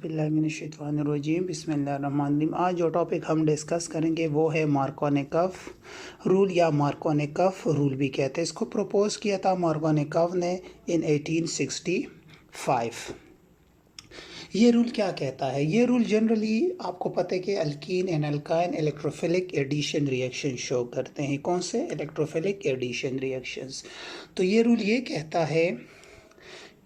औज़ुबिल्लाहिमिनश्शैतानिर्रजीम बिस्मिल्लाहिर्रहमानिर्रहीम। आज जो टॉपिक हम डिस्कस करेंगे वो है मार्कोनिकॉफ रूल या मार्कोनिकॉफ रूल भी कहते हैं। इसको प्रपोज किया था मार्कोनिकॉफ ने इन 1865। ये रूल क्या कहता है? ये रूल जनरली आपको पता है कि alkene and alkyne electrophilic addition reaction show करते हैं। कौन से? Electrophilic addition reactions. तो ये रूल ये कहता है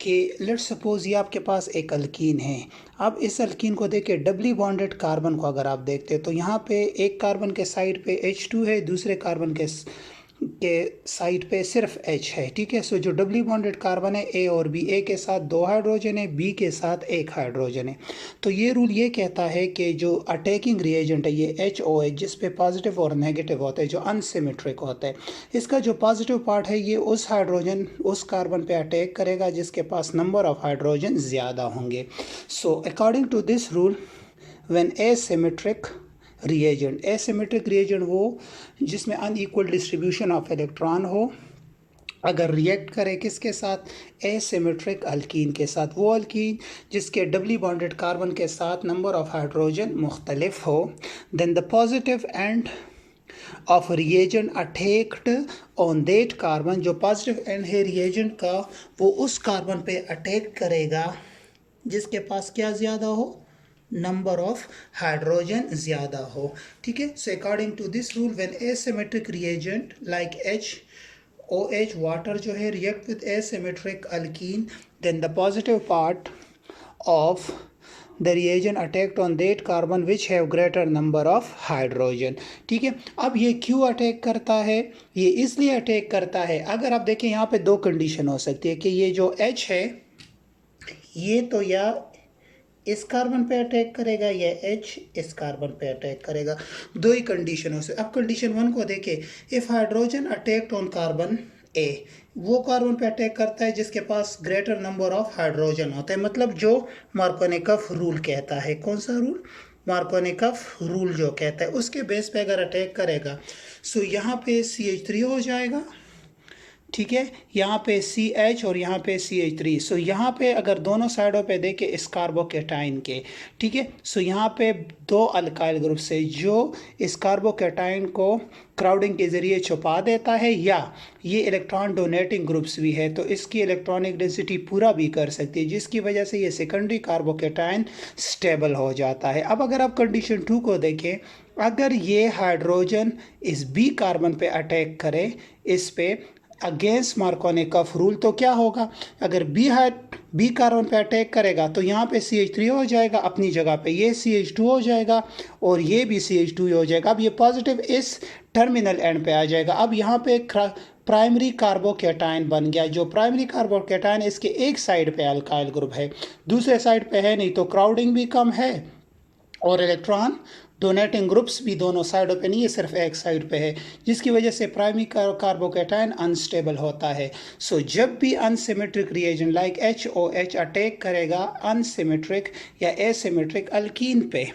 कि लेट्स सपोज ये आपके पास एक अल्कीन है। अब इस अल्कीन को देखिए, डबली बॉन्डेड कार्बन को अगर आप देखते हैं तो यहाँ पे एक कार्बन के साइड पे H2 है, दूसरे कार्बन के साइड पे सिर्फ H है। ठीक है। सो जो डबली बॉन्डेड कार्बन है A और B, A के साथ 2 हाइड्रोजन है, B के साथ 1 हाइड्रोजन है। तो ये रूल ये कहता है कि जो अटैकिंग रिएजेंट है ये HOH, जिस पे पॉजिटिव और नेगेटिव होते हैं, जो अनसिमेट्रिक होता है, इसका जो पॉजिटिव पार्ट है ये उस कार्बन पे अटैक करेगा जिसके पास नंबर ऑफ हाइड्रोजन ज़्यादा होंगे। So according to this rule, when asymmetric reagent वो जिसमें अनइक्वल डिस्ट्रीब्यूशन ऑफ इलेक्ट्रॉन हो, अगर रिएक्ट करे किसके साथ? एसिमेट्रिक अल्कीन के साथ। वो अल्कीन जिसके डबली बॉन्डेड कार्बन के साथ नंबर ऑफ हाइड्रोजन मुख्तलिफ हो, then the positive end of reagent attacked on that carbon, जो पॉजिटिव एंड है रिएजेंट का वो उस कार्बन पे अटैक करेगा जिसके पास क्या ज़्यादा हो? नंबर ऑफ हाइड्रोजन ज़्यादा हो। ठीक है। So according to this rule, when asymmetric reagent like HOH water जो है react with asymmetric alkene, then the positive part of the reagent attacked on that carbon which have greater number of hydrogen. ठीक है। अब ये क्यों attack करता है? ये इसलिए अटैक करता है, अगर आप देखें यहाँ पे 2 कंडीशन हो सकती है कि ये जो H है ये तो या इस कार्बन पे अटैक करेगा या H इस कार्बन पे अटैक करेगा। 2 ही कंडीशन हो सकती है। अब कंडीशन 1 को देखें, if hydrogen attacked on carbon A, वो कार्बन पे अटैक करता है जिसके पास ग्रेटर नंबर ऑफ हाइड्रोजन होता है, मतलब जो मार्कोनिकॉफ रूल कहता है। कौन सा रूल? मार्कोनिकॉफ रूल जो कहता है उसके बेस पे अगर अटैक करेगा, सो यहाँ पे CH3 हो जाएगा। ठीक है। यहाँ पे CH और यहाँ पे CH3। सो यहाँ पे अगर दोनों साइडों पे देखें इस कार्बोकेटाइन के, ठीक है, सो यहाँ पे 2 अल्काइल ग्रुप से जो इस कार्बोकेटाइन को क्राउडिंग के ज़रिए छुपा देता है, या ये इलेक्ट्रॉन डोनेटिंग ग्रुप्स भी है तो इसकी इलेक्ट्रॉनिक डेंसिटी पूरा भी कर सकती है, जिसकी वजह से ये सेकेंडरी कार्बोकेटाइन स्टेबल हो जाता है। अब अगर आप कंडीशन 2 को देखें, अगर ये हाइड्रोजन इस B कार्बन पे अटैक करे, इस पे अगेंस्ट मार्कोनिकॉफ रूल, तो क्या होगा? अगर बी कार्बन पे अटैक करेगा तो यहाँ पे CH3 हो जाएगा अपनी जगह पे, ये CH2 हो जाएगा और ये भी CH2 हो जाएगा। अब ये पॉजिटिव इस टर्मिनल एंड पे आ जाएगा। अब यहाँ पे प्राइमरी कार्बोकेटाइन बन गया। जो प्राइमरी कार्बोकेटाइन इसके एक साइड पे अल्काइल ग्रुप है, दूसरे साइड पे है नहीं, तो क्राउडिंग भी कम है और इलेक्ट्रॉन डोनेटिंग ग्रुप्स भी दोनों साइडों पे नहीं है, सिर्फ एक साइड पे है, जिसकी वजह से प्राइमरी कार्बोकेटाइन अनस्टेबल होता है। सो जब भी unsymmetric reagent like HOH attack करेगा अनसिमेट्रिक या एसिमेट्रिक अल्कीन पे,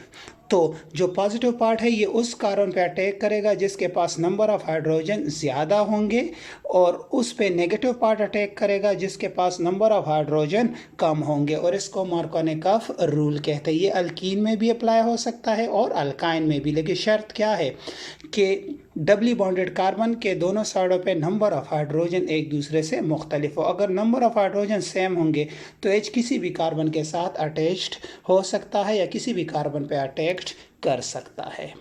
तो जो पॉजिटिव पार्ट है ये उस कार्बन पे अटैक करेगा जिसके पास नंबर ऑफ हाइड्रोजन ज़्यादा होंगे, और उस पे नेगेटिव पार्ट अटैक करेगा जिसके पास नंबर ऑफ हाइड्रोजन कम होंगे, और इसको मार्कोनिकॉफ रूल कहते हैं। ये अल्कीन में भी अप्लाई हो सकता है और अल्काइन में भी, लेकिन शर्त क्या है कि डबली बॉन्डेड कार्बन के दोनों साइडों पे नंबर ऑफ हाइड्रोजन एक दूसरे से मुख्तलिफ हो। अगर नंबर ऑफ हाइड्रोजन सेम होंगे तो H किसी भी कार्बन के साथ अटैच्ड हो सकता है या किसी भी कार्बन पे अटैच्ड कर सकता है।